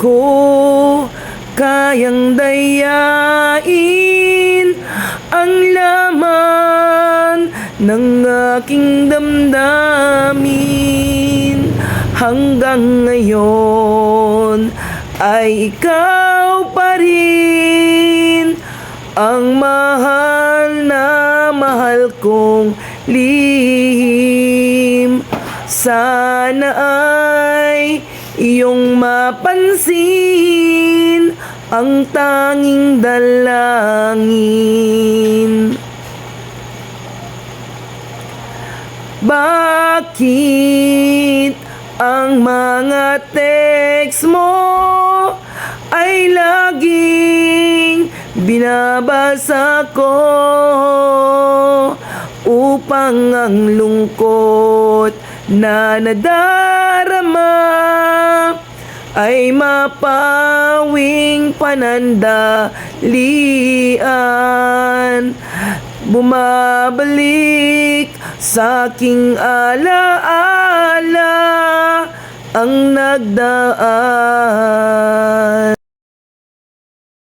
ko kayang dayain ang laman ng aking damdamin. Hanggang ngayon ay ikaw pa rin ang mahal na mahal kong lihim. Sana ay iyong mapansin ang tanging dalangin. Bakit ang mga text mo ay laging binabasa ko upang ang lungkot na nadarama ay mapawing panandalian. Bumabalik sa aking alaala ang nagdaan.